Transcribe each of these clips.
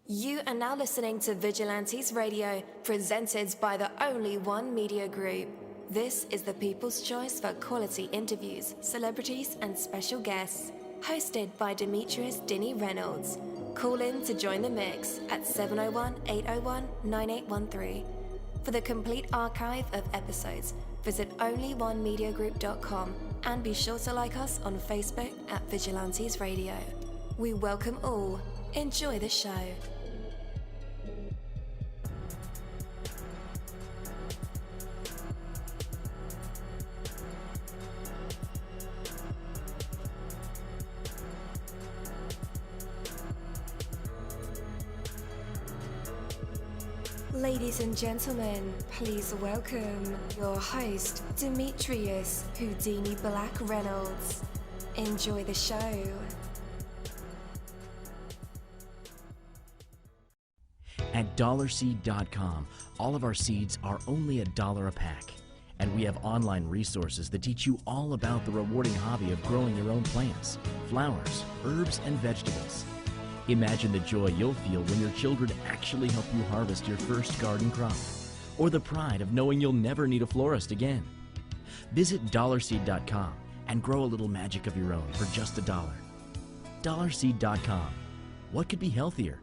You are now listening to Vigilantes Radio, presented by the Only One Media Group. This is the people's choice for quality interviews, celebrities, and special guests. Hosted by Demetrius Dinny Reynolds. Call in to join the mix at 701-801-9813. For the complete archive of episodes, visit onlyonemediagroup.com and be sure to like us on Facebook at Vigilantes Radio. We welcome all. Enjoy the show. Ladies and gentlemen, please welcome your host, Demetrius Houdini Black Reynolds. Enjoy the show. At dollarseed.com, all of our seeds are only $1 a pack. And we have online resources that teach you all about the rewarding hobby of growing your own plants, flowers, herbs, and vegetables. Imagine the joy you'll feel when your children actually help you harvest your first garden crop, or the pride of knowing you'll never need a florist again. Visit dollarseed.com and grow a little magic of your own for just $1. Dollarseed.com. What could be healthier?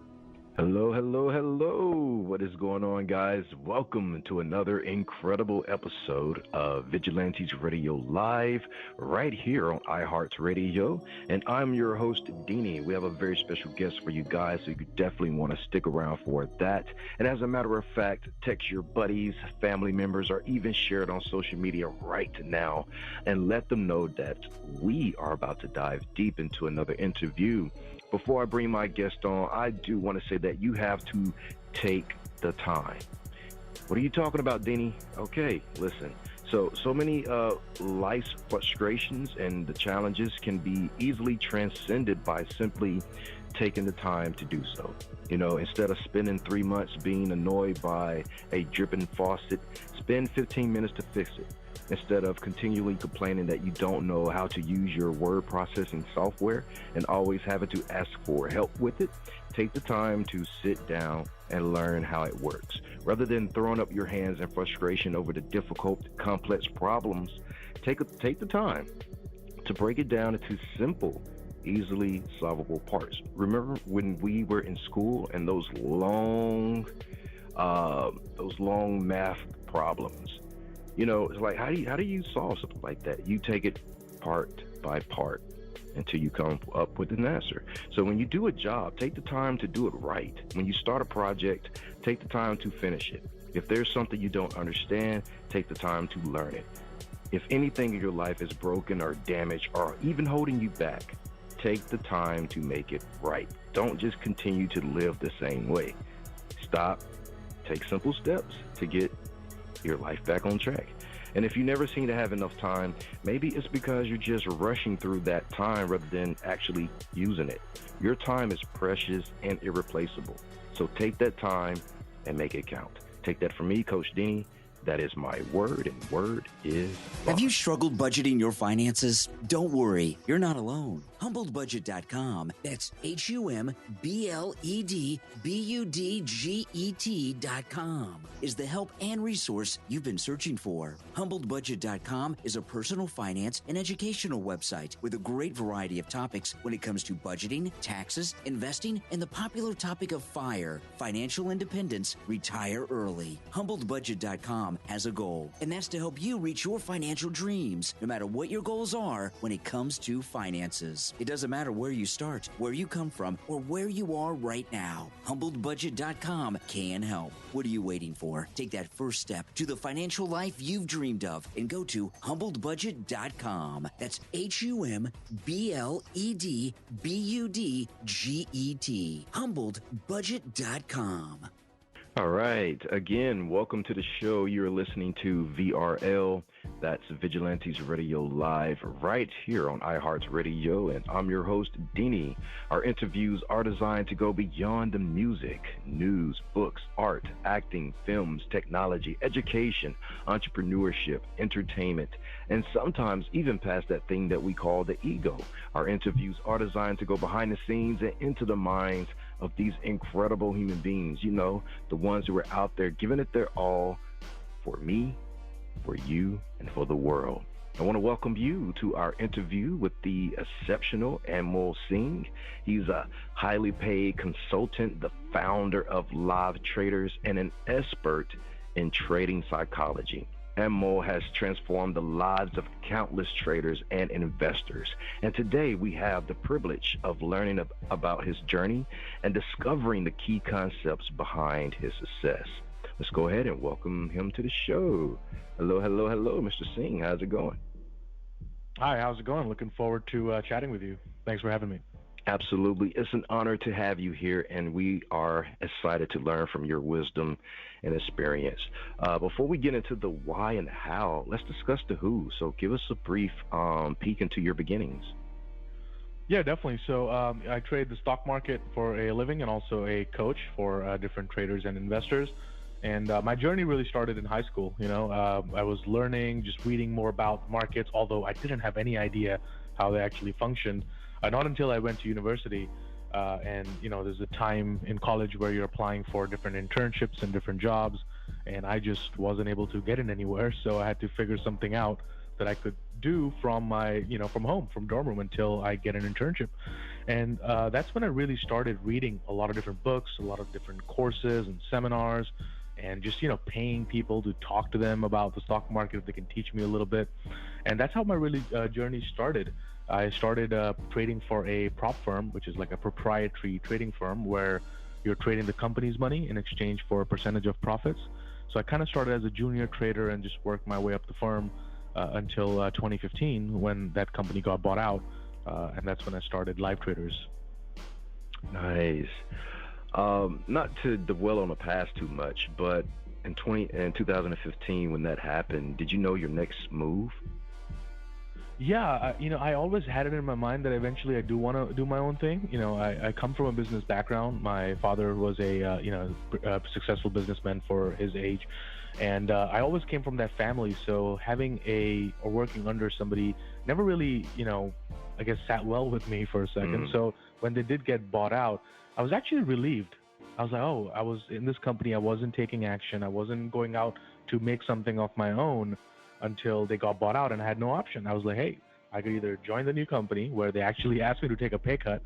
Hello, hello, hello. What is going on, guys? Welcome to another incredible episode of Vigilantes Radio Live right here on iHeartRadio. And I'm your host, Deanie. We have a very special guest for you guys, so you definitely want to stick around for that. And as a matter of fact, text your buddies, family members, or even share it on social media right now and let them know that we are about to dive deep into another interview. Before I bring my guest on, I do want to say that you have to take the time. What are you talking about, Deanie? Okay, listen. So many life's frustrations and the challenges can be easily transcended by simply taking the time to do so. You know, instead of spending 3 months being annoyed by a dripping faucet, spend 15 minutes to fix it. Instead of continually complaining that you don't know how to use your word processing software and always having to ask for help with it, take the time to sit down and learn how it works. Rather than throwing up your hands in frustration over the difficult, complex problems, take the time to break it down into simple, easily solvable parts. Remember when we were in school and those long math problems? You know, it's like, how do you solve something like that? You take it part by part until you come up with an answer. So when you do a job, take the time to do it right. When you start a project, take the time to finish it. If there's something you don't understand, take the time to learn it. If anything in your life is broken or damaged or even holding you back, take the time to make it right. Don't just continue to live the same way. Stop, take simple steps to get your life back on track. And if you never seem to have enough time, maybe it's because you're just rushing through that time rather than actually using it. Your time is precious and irreplaceable. So take that time and make it count. Take that from me, Coach Deanie. That is my word, and word is bond. Have you struggled budgeting your finances? Don't worry, you're not alone. HumbledBudget.com, that's HumbledBudget.com, is the help and resource you've been searching for. HumbledBudget.com is a personal finance and educational website with a great variety of topics when it comes to budgeting, taxes, investing, and the popular topic of FIRE, financial independence, retire early. HumbledBudget.com has a goal, and that's to help you reach your financial dreams, no matter what your goals are when it comes to finances. It doesn't matter where you start, where you come from, or where you are right now. HumbledBudget.com can help. What are you waiting for? Take that first step to the financial life you've dreamed of and go to HumbledBudget.com. That's HumbledBudget. HumbledBudget.com. All right. Again, welcome to the show. You're listening to VRL. That's Vigilantes Radio Live right here on iHeartRadio. And I'm your host, Deanie. Our interviews are designed to go beyond the music, news, books, art, acting, films, technology, education, entrepreneurship, entertainment, and sometimes even past that thing that we call the ego. Our interviews are designed to go behind the scenes and into the minds of these incredible human beings, you know, the ones who are out there giving it their all for me, for you, and for the world. I want to welcome you to our interview with the exceptional Anmol Singh. He's a highly paid consultant, the founder of Live Traders, and an expert in trading psychology. Anmol has transformed the lives of countless traders and investors. And today we have the privilege of learning about his journey and discovering the key concepts behind his success. Let's go ahead and welcome him to the show. Hello, Mr. Singh. How's it going? Hi, how's it going? Looking forward to chatting with you. Thanks for having me. Absolutely. It's an honor to have you here, and we are excited to learn from your wisdom and experience. Before we get into the why and how, let's discuss the who. So give us a brief peek into your beginnings. Yeah, definitely. So I trade the stock market for a living and also a coach for different traders and investors. And my journey really started in high school. You know, I was learning, just reading more about markets, although I didn't have any idea how they actually functioned. Not until I went to university, and you know, there's a time in college where you're applying for different internships and different jobs, and I just wasn't able to get in anywhere. So I had to figure something out that I could do from my, you know, from home, from dorm room until I get an internship. And that's when I really started reading a lot of different books, a lot of different courses and seminars, and just, you know, paying people to talk to them about the stock market if they can teach me a little bit. And that's how my really journey started. I started trading for a prop firm, which is like a proprietary trading firm where you're trading the company's money in exchange for a percentage of profits. So I kind of started as a junior trader and just worked my way up the firm until 2015 when that company got bought out. And that's when I started Live Traders. Nice. Not to dwell on the past too much, but in 2015 when that happened, did you know your next move? Yeah, you know, I always had it in my mind that eventually I do want to do my own thing. You know, I come from a business background. My father was a successful businessman for his age, and I always came from that family. So having or working under somebody never really, you know, I guess sat well with me for a second. So when they did get bought out, I was actually relieved. I was like, oh, I was in this company. I wasn't taking action. I wasn't going out to make something of my own until they got bought out, and I had no option. I was like, hey, I could either join the new company where they actually asked me to take a pay cut,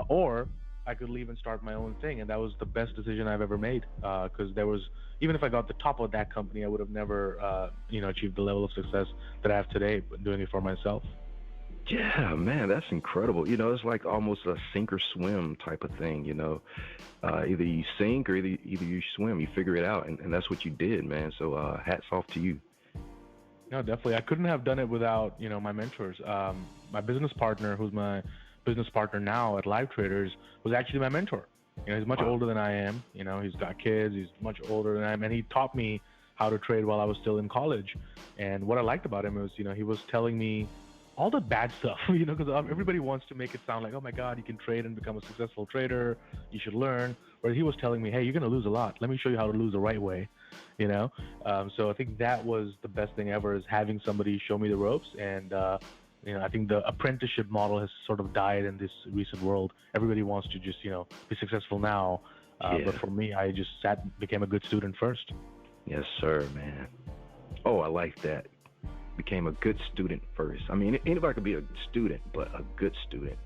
or I could leave and start my own thing. And that was the best decision I've ever made, because even if I got the top of that company, I would have never, achieved the level of success that I have today doing it for myself. Yeah, man, that's incredible. You know, it's like almost a sink or swim type of thing, you know. Either you sink or either you swim. You figure it out, and that's what you did, man. So hats off to you. No, definitely. I couldn't have done it without, you know, my mentors. My business partner, who's my business partner now at Live Traders, was actually my mentor. You know, he's much older than I am. You know, he's got kids. He's much older than I am, and he taught me how to trade while I was still in college. And what I liked about him was, you know, he was telling me all the bad stuff, you know, because everybody wants to make it sound like, oh my God, you can trade and become a successful trader. You should learn. Where he was telling me, hey, you're going to lose a lot. Let me show you how to lose the right way, you know? So I think that was the best thing ever, is having somebody show me the ropes. And, you know, I think the apprenticeship model has sort of died in this recent world. Everybody wants to just, you know, be successful now. But for me, I just became a good student first. Yes, sir, man. Oh, I like that. Became a good student first. I mean, anybody could be a student, but a good student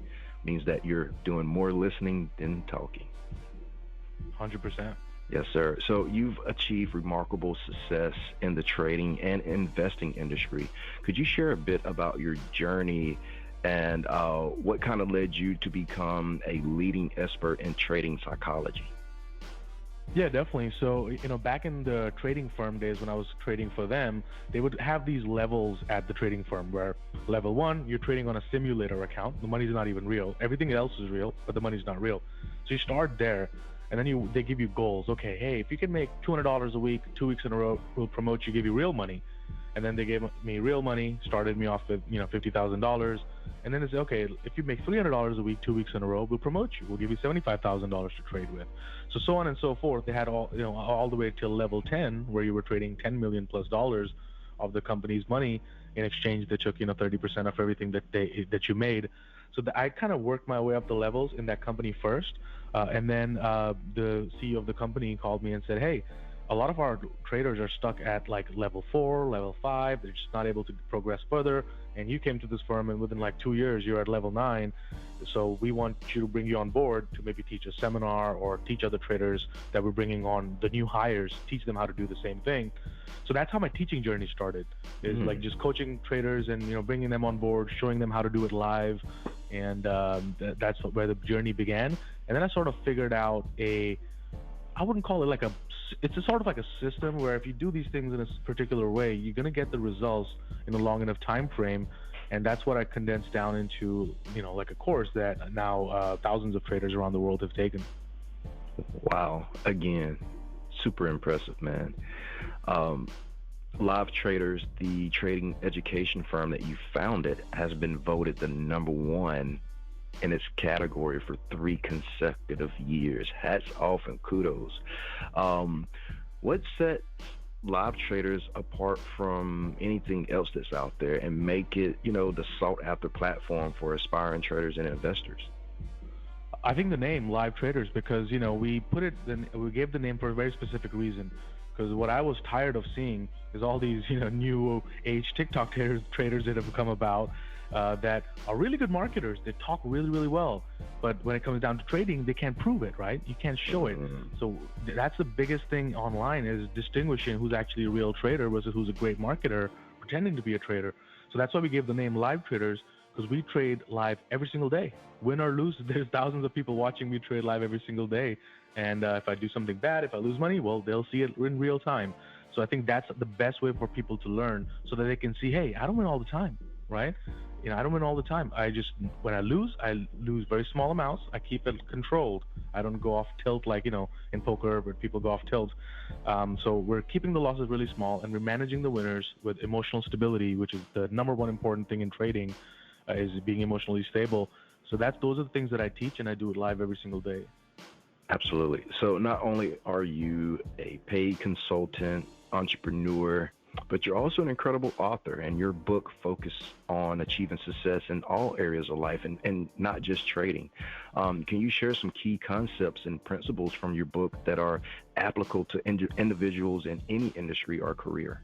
means that you're doing more listening than talking. 100%. Yes, sir. So you've achieved remarkable success in the trading and investing industry. Could you share a bit about your journey and what kind of led you to become a leading expert in trading psychology? Yeah, definitely. So, you know, back in the trading firm days when I was trading for them, they would have these levels at the trading firm where level 1, you're trading on a simulator account. The money's not even real. Everything else is real, but the money's not real. So you start there, and then they give you goals. Okay, hey, if you can make $200 a week, 2 weeks in a row, we'll promote you, give you real money. And then they gave me real money, started me off with, you know, $50,000. And then they said, okay, if you make $300 a week, 2 weeks in a row, we'll promote you. We'll give you $75,000 to trade with. So on and so forth. They had all the way till level 10, where you were trading $10 million plus of the company's money. In exchange, they took, you know, 30% of everything that you made. So I kind of worked my way up the levels in that company first. And then the CEO of the company called me and said, hey, a lot of our traders are stuck at like level 4, level 5. They're just not able to progress further. And you came to this firm, and within like 2 years, you're at level 9. So we want you to bring you on board to maybe teach a seminar or teach other traders that we're bringing on, the new hires, teach them how to do the same thing. So that's how my teaching journey started, is like just coaching traders and, you know, bringing them on board, showing them how to do it live. And that's where the journey began. And then I sort of figured out I wouldn't call it like it's a sort of like a system where if you do these things in a particular way, you're going to get the results in a long enough time frame. And that's what I condensed down into, you know, like a course that now thousands of traders around the world have taken. Wow. Again, super impressive, man. Live Traders, the trading education firm that you founded, has been voted the #1 in its category for 3 consecutive years. Hats off and kudos. What sets Live Traders apart from anything else that's out there and make it, you know, the sought after platform for aspiring traders and investors? I think the name Live Traders, because, you know, we gave the name for a very specific reason. Because what I was tired of seeing is all these, you know, new age TikTok traders that have come about that are really good marketers. They talk really, really well. But when it comes down to trading, they can't prove it, right? You can't show it. So that's the biggest thing online, is distinguishing who's actually a real trader versus who's a great marketer pretending to be a trader. So that's why we gave the name Live Traders, because we trade live every single day. Win or lose, there's thousands of people watching me trade live every single day. And if I do something bad, if I lose money, well, they'll see it in real time. So I think that's the best way for people to learn, so that they can see, hey, I don't win all the time, right? You know, I don't win all the time. When I lose very small amounts. I keep it controlled. I don't go off tilt like, you know, in poker where people go off tilt. So we're keeping the losses really small, and we're managing the winners with emotional stability, which is the #1 important thing in trading, is being emotionally stable. So those are the things that I teach, and I do it live every single day. Absolutely. So not only are you a paid consultant, entrepreneur, but you're also an incredible author, and your book focuses on achieving success in all areas of life, and not just trading. Can you share some key concepts and principles from your book that are applicable to individuals in any industry or career?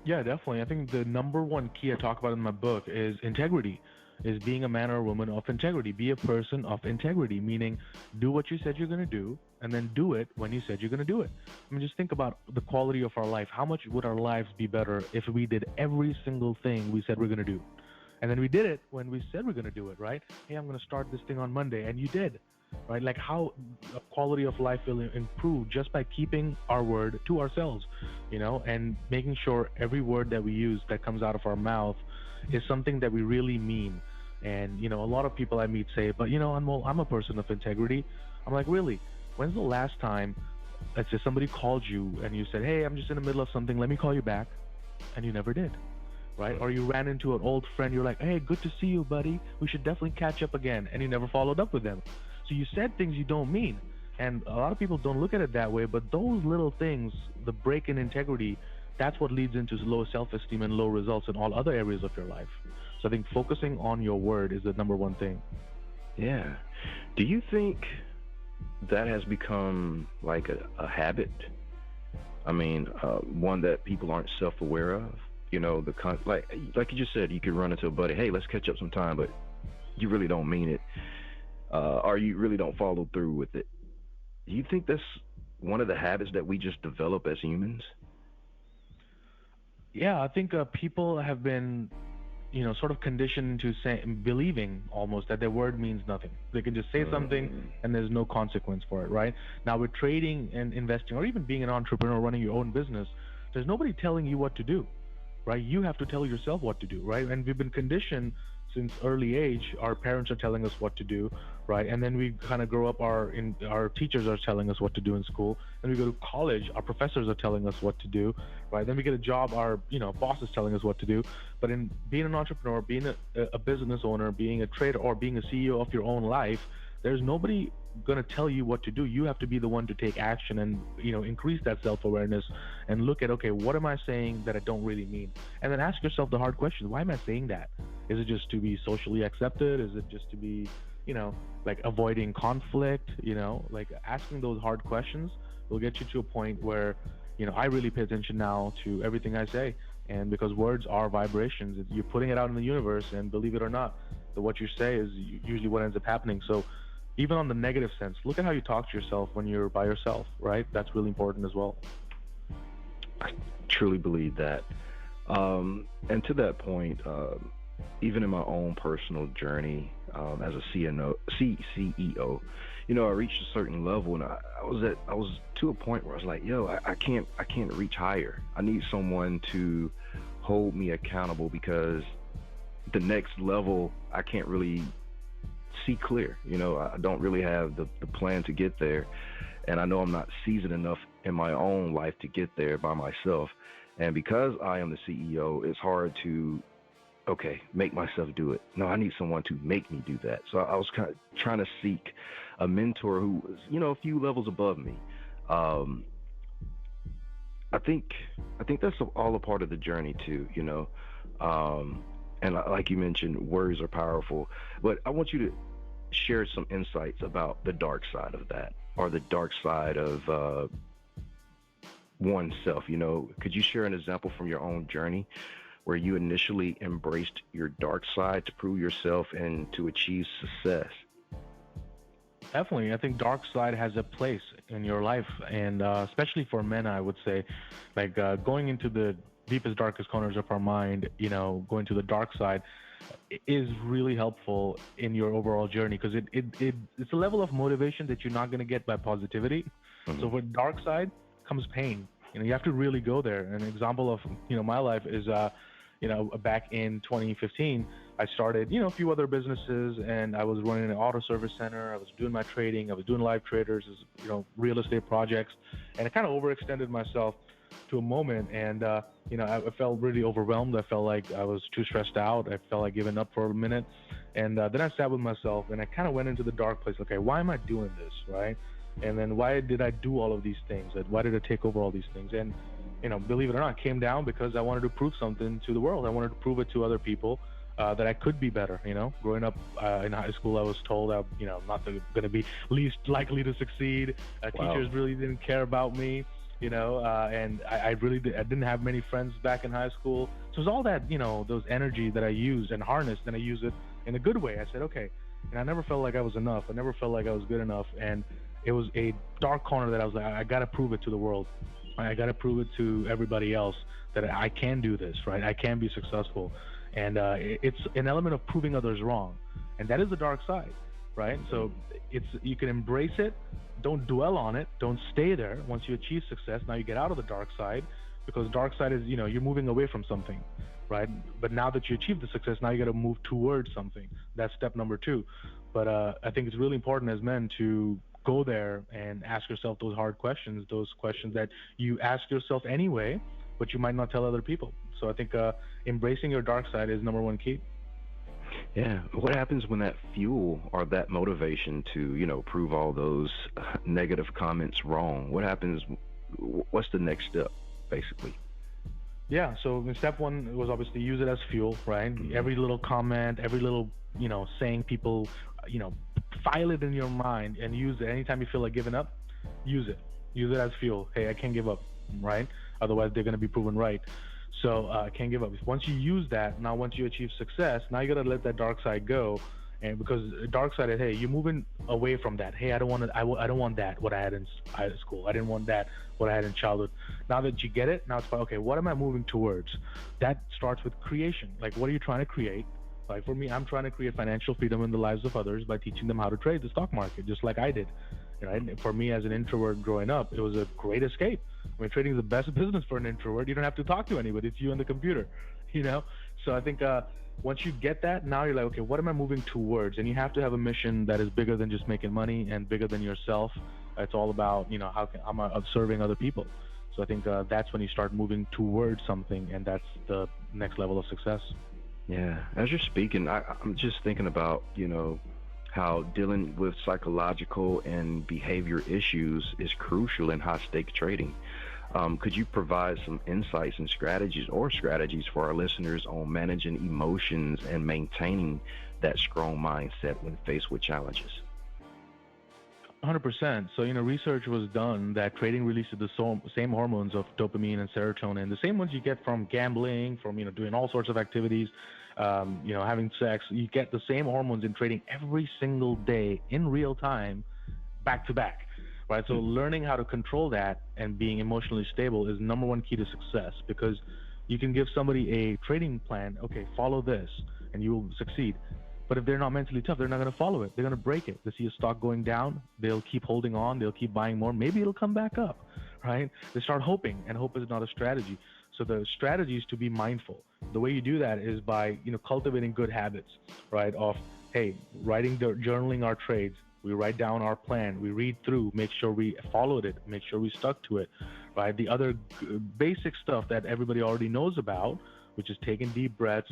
Yeah, definitely. I think the #1 key I talk about in my book is integrity, is being a man or a woman of integrity. Be a person of integrity, meaning do what you said you're going to do, and then do it when you said you're going to do it. I mean, just think about the quality of our life. How much would our lives be better if we did every single thing we said we're going to do? And then we did it when we said we're going to do it, right? Hey, I'm going to start this thing on Monday, and you did, right? Like how the quality of life will improve just by keeping our word to ourselves, you know, and making sure every word that we use that comes out of our mouth is something that we really mean. And, you know, a lot of people I meet say, but, you know, Anmol, I'm a person of integrity. I'm like, really? When's the last time, let's say somebody called you and you said, hey, I'm just in the middle of something, let me call you back, and you never did, right? Or you ran into an old friend, you're like, hey, good to see you, buddy, we should definitely catch up again, and you never followed up with them. So you said things you don't mean. And a lot of people don't look at it that way, but those little things, the break in integrity, that's what leads into low self-esteem and low results in all other areas of your life. So I think focusing on your word is the #1 thing. Yeah. Do you think that has become like a habit? I mean, one that people aren't self-aware of? You know, like you just said, you could run into a buddy, hey, let's catch up sometime, but you really don't mean it, or you really don't follow through with it. Do you think that's one of the habits that we just develop as humans? Yeah, I think people have been, you know, sort of conditioned to believing almost that their word means nothing. They can just say something and there's no consequence for it, right? Now with trading and investing, or even being an entrepreneur running your own business, there's nobody telling you what to do, right? You have to tell yourself what to do, right? And we've been conditioned since early age. Our parents are telling us what to do, right? And then we kind of grow up, our teachers are telling us what to do in school. Then we go to college, our professors are telling us what to do, right? Then we get a job, our boss is telling us what to do. But in being an entrepreneur, being a business owner, being a trader, or being a CEO of your own life, there's nobody going to tell you what to do. You have to be the one to take action and increase that self-awareness and look at, okay, what am I saying that I don't really mean? And then ask yourself the hard question: why am I saying that? Is it just to be socially accepted? Is it just to be like avoiding conflict, like asking those hard questions will get you to a point where, I really pay attention now to everything I say. And because words are vibrations, you're putting it out in the universe, and believe it or not, what you say is usually what ends up happening. So even on the negative sense, look at how you talk to yourself when you're by yourself, right? That's really important as well. I truly believe that. And to that point, even in my own personal journey as a CEO, I reached a certain level, and I was to a point where I was like, I can't reach higher. I need someone to hold me accountable, because the next level I can't really see clear. I don't really have the plan to get there, and I know I'm not seasoned enough in my own life to get there by myself. And because I am the CEO, it's hard to make myself do it. No, I need someone to make me do that. So I was kind of trying to seek a mentor who was, a few levels above me. I think that's all a part of the journey too, and like you mentioned, words are powerful, but I want you to share some insights about the dark side of that, or the dark side of oneself. Could you share an example from your own journey where you initially embraced your dark side to prove yourself and to achieve success? Definitely. I think dark side has a place in your life, and especially for men, I would say, like going into the deepest, darkest corners of our mind, going to the dark side is really helpful in your overall journey, because it's a level of motivation that you're not going to get by positivity. Mm-hmm. So with dark side comes pain. You have to really go there. An example of, my life is, back in 2015, I started, a few other businesses, and I was running an auto service center. I was doing my trading. I was doing live traders, real estate projects, and I kind of overextended myself to a moment. And, I felt really overwhelmed. I felt like I was too stressed out. I felt like giving up for a minute. And then I sat with myself, and I kind of went into the dark place. Okay, why am I doing this, right? And then why did I do all of these things? Why did I take over all these things? And, believe it or not, it came down because I wanted to prove something to the world. I wanted to prove it to other people that I could be better. Growing up in high school, I was told I'm not going to be least likely to succeed. Wow. Teachers really didn't care about me, and I didn't have many friends back in high school. So it was all that, those energy that I used and harnessed, and I used it in a good way. I said, okay. And I never felt like I was enough. I never felt like I was good enough. And it was a dark corner that I was like, I got to prove it to the world. I got to prove it to everybody else that I can do this, right? I can be successful. And it's an element of proving others wrong. And that is the dark side, right? So you can embrace it. Don't dwell on it. Don't stay there. Once you achieve success, now you get out of the dark side, because dark side is, you're moving away from something, right? But now that you achieve the success, now you got to move towards something. That's step number 2. But I think it's really important as men to go there and ask yourself those hard questions, those questions that you ask yourself anyway, but you might not tell other people. So I think embracing your dark side is number 1 key. Yeah. What happens when that fuel or that motivation to, prove all those negative comments wrong? What happens? What's the next step, basically? Yeah. So step 1 was obviously use it as fuel, right? Mm-hmm. Every little comment, every little, saying people, file it in your mind and use it. Anytime you feel like giving up, use it as fuel. Hey, I can't give up, right? Otherwise they're going to be proven right. So I can't give up. Once you use that, now once you achieve success, now you got to let that dark side go. And because dark side is, hey, you're moving away from that. Hey, I don't want that, what I had in high school. I didn't want that, what I had in childhood. Now that you get it, now it's like, okay, what am I moving towards? That starts with creation. Like, what are you trying to create? Like for me, I'm trying to create financial freedom in the lives of others by teaching them how to trade the stock market, just like I did. Right? For me, as an introvert growing up, it was a great escape. I mean, trading is the best business for an introvert. You don't have to talk to anybody. It's you and the computer, So I think once you get that, now you're like, okay, what am I moving towards? And you have to have a mission that is bigger than just making money and bigger than yourself. It's all about, how am I serving other people? So I think that's when you start moving towards something, and that's the next level of success. Yeah, as you're speaking, I'm just thinking about, how dealing with psychological and behavior issues is crucial in high-stakes trading. Could you provide some insights and strategies for our listeners on managing emotions and maintaining that strong mindset when faced with challenges? 100%. So, research was done that trading releases the same hormones of dopamine and serotonin, the same ones you get from gambling, from, doing all sorts of activities, having sex. You get the same hormones in trading every single day in real time, back to back, right? So learning how to control that and being emotionally stable is number one key to success, because you can give somebody a trading plan, okay, follow this, and you will succeed. But if they're not mentally tough, they're not going to follow it. They're going to break it. They see a stock going down, they'll keep holding on, they'll keep buying more. Maybe it'll come back up, right? They start hoping, and hope is not a strategy. So the strategy is to be mindful. The way you do that is by, cultivating good habits, right? Of, hey, journaling our trades. We write down our plan. We read through, make sure we followed it, make sure we stuck to it, right? The other basic stuff that everybody already knows about, which is taking deep breaths,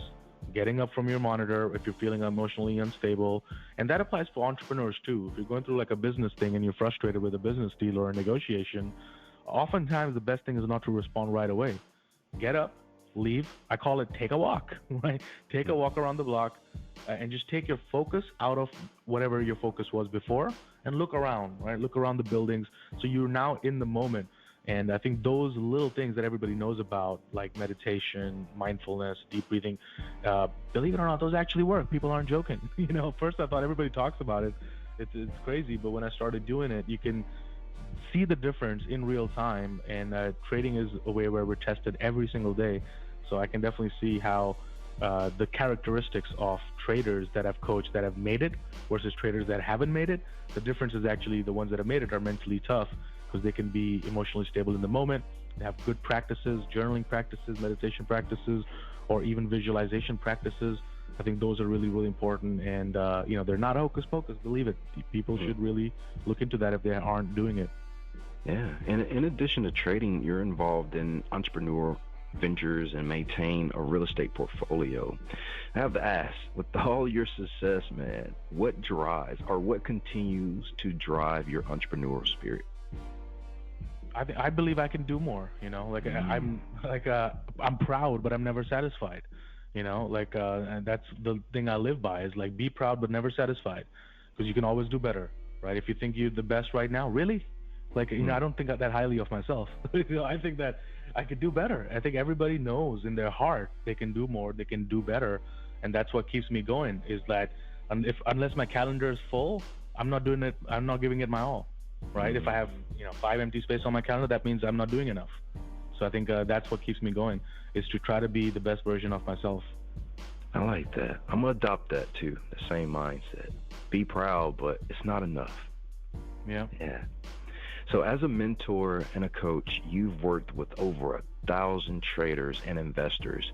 getting up from your monitor if you're feeling emotionally unstable. And that applies for entrepreneurs too. If you're going through like a business thing and you're frustrated with a business deal or a negotiation, oftentimes the best thing is not to respond right away. Get up, leave. I call it take a walk, right? Take a walk around the block and just take your focus out of whatever your focus was before and look around, right? Look around the buildings. So you're now in the moment. And I think those little things that everybody knows about, like meditation, mindfulness, deep breathing, believe it or not, those actually work. People aren't joking. First I thought everybody talks about it. It's crazy. But when I started doing it, you can see the difference in real time. And trading is a way where we're tested every single day. So I can definitely see how the characteristics of traders that I've coached that have made it versus traders that haven't made it. The difference is actually the ones that have made it are mentally tough, because they can be emotionally stable in the moment. They have good practices, journaling practices, meditation practices, or even visualization practices. I think those are really, really important. And, they're not hocus pocus, believe it. People should really look into that if they aren't doing it. Yeah. And in addition to trading, you're involved in entrepreneur ventures and maintain a real estate portfolio. I have to ask, with all your success, man, what drives or what continues to drive your entrepreneurial spirit? I believe I can do more, I'm proud, but I'm never satisfied, and that's the thing I live by is like, be proud, but never satisfied, because you can always do better, right? If you think you're the best right now, really? I don't think that highly of myself. I think that I could do better. I think everybody knows in their heart they can do more, they can do better. And that's what keeps me going, is that unless my calendar is full, I'm not doing it. I'm not giving it my all. Right? If I have 5 empty space on my calendar, that means I'm not doing enough. So I think that's what keeps me going, is to try to be the best version of myself. I like that. I'm gonna adopt that too. The same mindset. Be proud, but it's not enough. Yeah. So as a mentor and a coach, you've worked with over 1,000 traders and investors.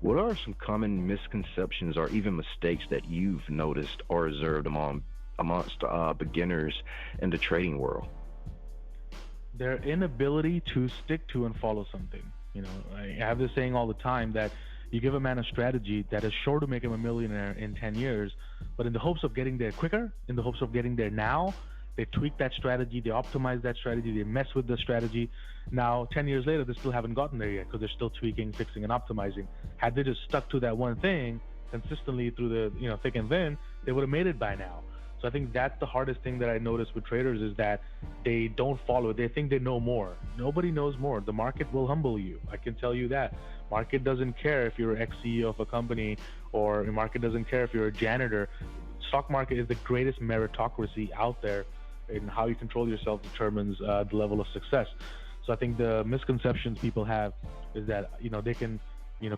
What are some common misconceptions or even mistakes that you've noticed or observed amongst beginners in the trading world? Their inability to stick to and follow something. I have this saying all the time that you give a man a strategy that is sure to make him a millionaire in 10 years, but in the hopes of getting there quicker, in the hopes of getting there now, they tweak that strategy, they optimize that strategy, they mess with the strategy. Now, 10 years later, they still haven't gotten there yet, because they're still tweaking, fixing, and optimizing. Had they just stuck to that one thing consistently through the thick and thin, they would have made it by now. So I think that's the hardest thing that I notice with traders, is that they don't follow it. They think they know more. Nobody knows more. The market will humble you. I can tell you that. Market doesn't care if you're an ex-CEO of a company, or the market doesn't care if you're a janitor. Stock market is the greatest meritocracy out there, and how you control yourself determines the level of success. So I think the misconceptions people have is that, they can,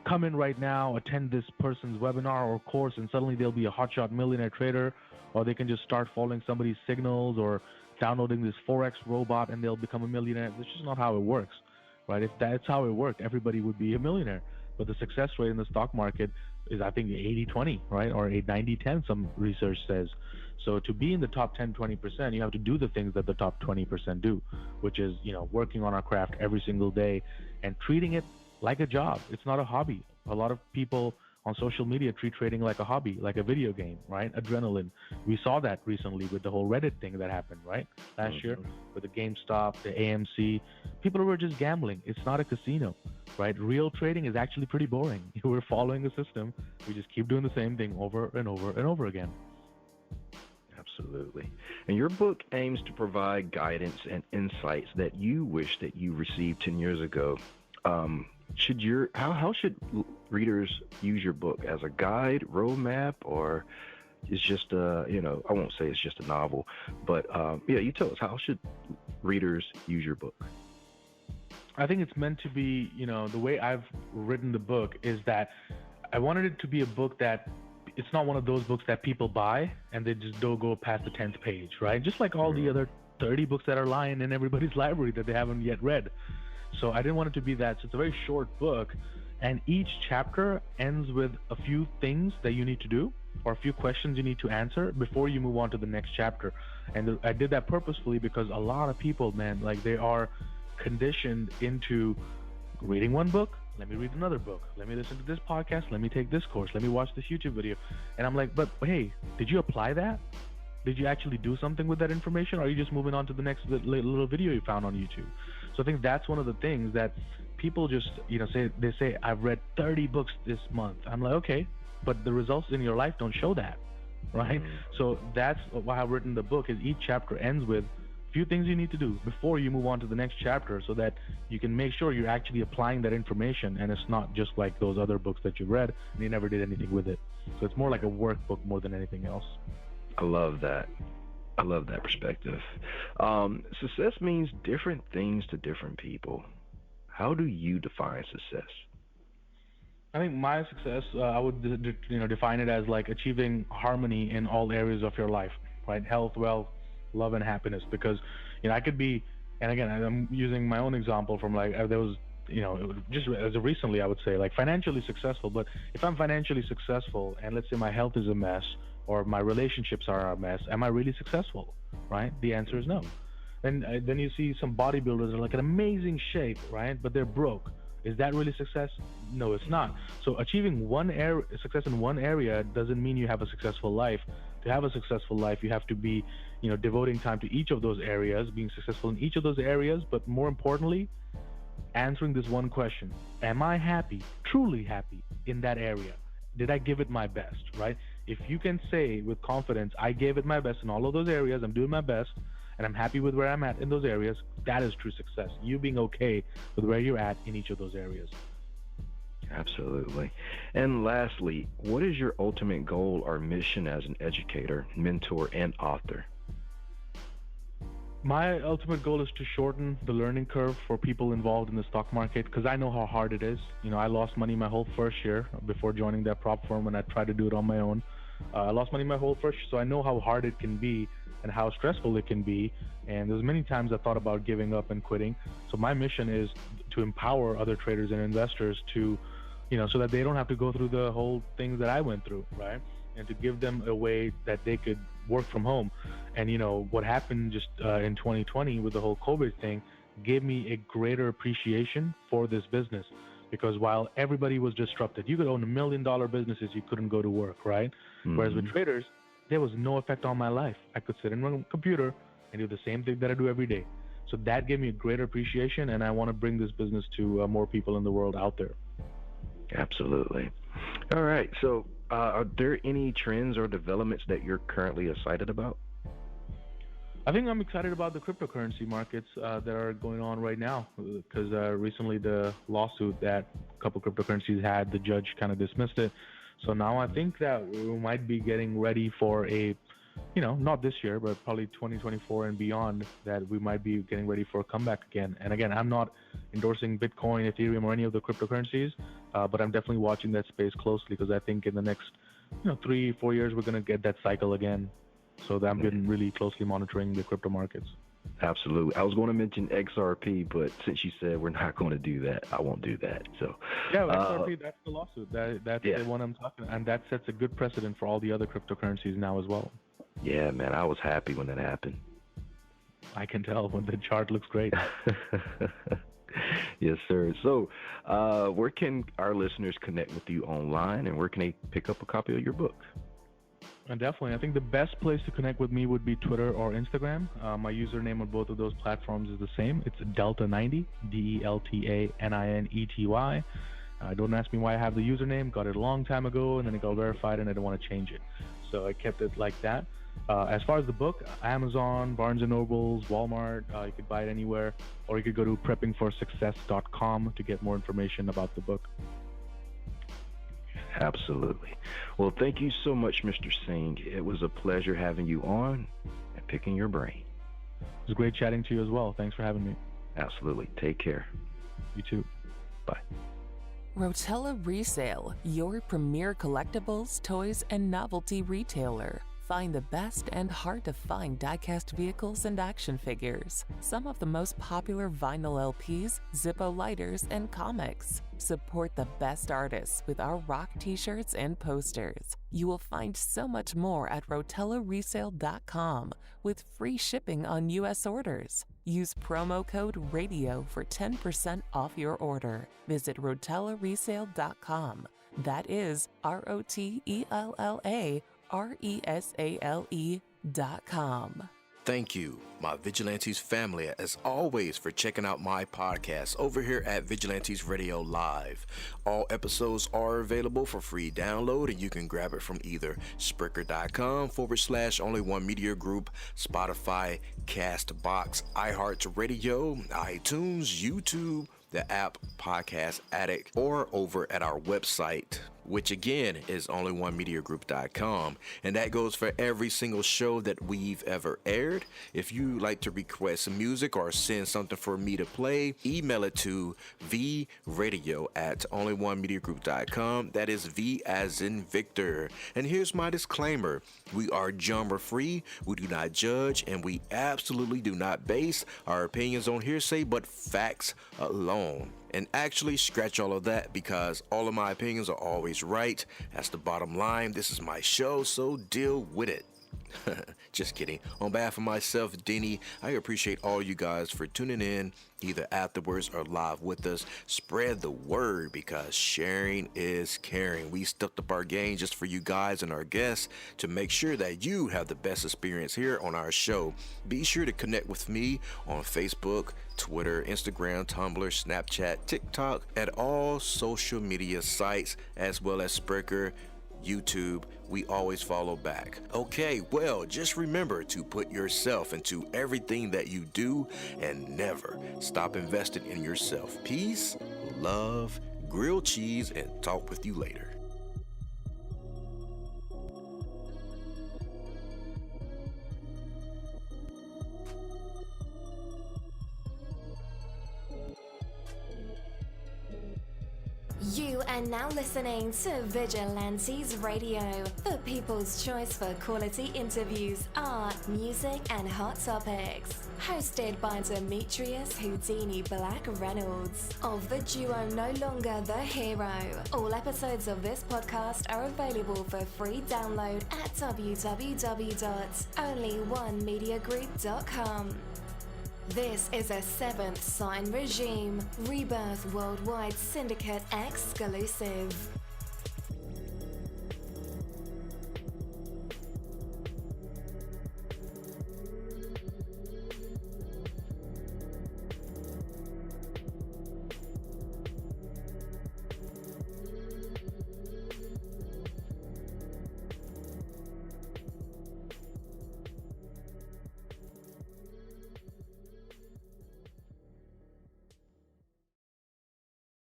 come in right now, attend this person's webinar or course, and suddenly they'll be a hotshot millionaire trader, or they can just start following somebody's signals or downloading this Forex robot and they'll become a millionaire. That's just not how it works, right? If that's how it worked, everybody would be a millionaire. But the success rate in the stock market is, I think, 80-20, right? Or 90-10, some research says. So to be in the top 10, 20%, you have to do the things that the top 20% do, which is, working on our craft every single day and treating it like a job. It's not a hobby. A lot of people on social media treat trading like a hobby, like a video game, right? Adrenaline. We saw that recently with the whole Reddit thing that happened, right? Last year with the GameStop, the AMC. People were just gambling. It's not a casino. right? Real trading is actually pretty boring. We're following a system. We just keep doing the same thing over and over and over again. Absolutely. And your book aims to provide guidance and insights that you wish that you received 10 years ago. How should readers use your book? As a guide, roadmap, or it's just I won't say it's just a novel, but you tell us, how should readers use your book? I think it's meant to be, the way I've written the book is that I wanted it to be a book that it's not one of those books that people buy and they just don't go past the 10th page, right? Just like all the other 30 books that are lying in everybody's library that they haven't yet read. So I didn't want it to be that. So it's a very short book, and each chapter ends with a few things that you need to do or a few questions you need to answer before you move on to the next chapter. And I did that purposefully because a lot of people, man, like they are conditioned into reading one book. Let me read another book. Let me listen to this podcast. Let me take this course. Let me watch this YouTube video. And I'm like, but hey, did you apply that? Did you actually do something with that information? Or are you just moving on to the next little video you found on YouTube? So I think that's one of the things that people just, say, I've read 30 books this month. I'm like, okay, but the results in your life don't show that, right? So that's why I've written the book, is each chapter ends with few things you need to do before you move on to the next chapter, so that you can make sure you're actually applying that information, and it's not just like those other books that you read and you never did anything with it. So it's more like a workbook more than anything else. I love that. I love that perspective. Success means different things to different people. How do you define success? I think my success, I would define it as like achieving harmony in all areas of your life, right? Health, wealth, love, and happiness. Because I could be, and again, I'm using my own example from like there was just as of recently, I would say like financially successful. But if I'm financially successful and let's say my health is a mess or my relationships are a mess, am I really successful? Right? The answer is no. And then you see some bodybuilders are like in amazing shape, right? But they're broke. Is that really success? No, it's not. So achieving success in one area doesn't mean you have a successful life. To have a successful life, you have to be, devoting time to each of those areas, being successful in each of those areas, but more importantly, answering this one question: am I happy, truly happy in that area? Did I give it my best, right? If you can say with confidence, I gave it my best in all of those areas, I'm doing my best, and I'm happy with where I'm at in those areas, that is true success. You being okay with where you're at in each of those areas. Absolutely. And lastly, what is your ultimate goal or mission as an educator, mentor, and author? My ultimate goal is to shorten the learning curve for people involved in the stock market, because I know how hard it is. I lost money my whole first year before joining that prop firm when I tried to do it on my own. I lost money my whole first year, so I know how hard it can be and how stressful it can be. And there's many times I thought about giving up and quitting. So my mission is to empower other traders and investors to, so that they don't have to go through the whole things that I went through, right? And to give them a way that they could work from home. And what happened just in 2020 with the whole COVID thing gave me a greater appreciation for this business, because while everybody was disrupted, you could own $1 million businesses, you couldn't go to work, right? Mm-hmm. Whereas with traders, there was no effect on my life. I could sit in my computer and do the same thing that I do every day. So that gave me a greater appreciation, and I want to bring this business to more people in the world out there. Absolutely. All right. So are there any trends or developments that you're currently excited about? I think I'm excited about the cryptocurrency markets that are going on right now, because recently the lawsuit that a couple cryptocurrencies had, the judge kind of dismissed it. So now I think that we might be getting ready for a, not this year, but probably 2024 and beyond, that we might be getting ready for a comeback again. And again, I'm not endorsing Bitcoin, Ethereum, or any of the cryptocurrencies, but I'm definitely watching that space closely, because I think in the next, 3-4 years, we're going to get that cycle again. So that I've been really closely monitoring the crypto markets. Absolutely. I was going to mention XRP, but since you said we're not going to do that, I won't do that. So yeah, XRP, that's the lawsuit. That's the one I'm talking about, and that sets a good precedent for all the other cryptocurrencies now as well. Yeah, man, I was happy when that happened. I can tell when the chart looks great. Yes, sir. So where can our listeners connect with you online, and where can they pick up a copy of your book? Definitely. I think the best place to connect with me would be Twitter or Instagram. My username on both of those platforms is the same. It's Delta90, DELTANINETY. Don't ask me why I have the username. Got it a long time ago, and then it got verified, and I didn't want to change it. So I kept it like that. As far as the book, Amazon, Barnes & Nobles, Walmart, you could buy it anywhere, or you could go to preppingforsuccess.com to get more information about the book. Absolutely. Well, thank you so much, Mr. Singh. It was a pleasure having you on and picking your brain. It was great chatting to you as well. Thanks for having me. Absolutely. Take care. You too. Bye. Rotella Resale, your premier collectibles, toys, and novelty retailer. Find the best and hard-to-find die-cast vehicles and action figures, some of the most popular vinyl LPs, Zippo lighters, and comics. Support the best artists with our rock t-shirts and posters. You will find so much more at rotellaresale.com with free shipping on U.S. orders. Use promo code RADIO for 10% off your order. Visit rotellaresale.com. That is ROTELLARESALE.com. Thank you, my Vigilantes family, as always, for checking out my podcast over here at Vigilantes Radio Live. All episodes are available for free download, and you can grab it from either Spreaker.com/Only One Media Group, Spotify, Castbox, iHeartRadio, iTunes, YouTube, the app Podcast Addict, or over at our website, which again is onlyonemediagroup.com, and that goes for every single show that we've ever aired. If you like to request some music or send something for me to play, email it to vradio@onlyonemediagroup.com. That is V as in Victor. And here's my disclaimer: we are genre free, we do not judge, and we absolutely do not base our opinions on hearsay but facts alone. And actually, scratch all of that, because all of my opinions are always right. That's the bottom line. This is my show, so deal with it. Just kidding. On behalf of myself, Denny, I appreciate all you guys for tuning in, either afterwards or live with us. Spread the word, because sharing is caring. We stepped up our game just for you guys and our guests to make sure that you have the best experience here on our show. Be sure to connect with me on Facebook, Twitter, Instagram, Tumblr, Snapchat, TikTok, at all social media sites, as well as Spreaker, YouTube. We always follow back. Okay, well, just remember to put yourself into everything that you do and never stop investing in yourself. Peace, love, grilled cheese, and talk with you later. You are now listening to Vigilantes Radio, the people's choice for quality interviews, art, music, and hot topics. Hosted by Demetrius Houdini Black Reynolds of the duo No Longer the Hero. All episodes of this podcast are available for free download at www.onlyonemediagroup.com. This is a Seventh Sign Regime Rebirth Worldwide Syndicate exclusive.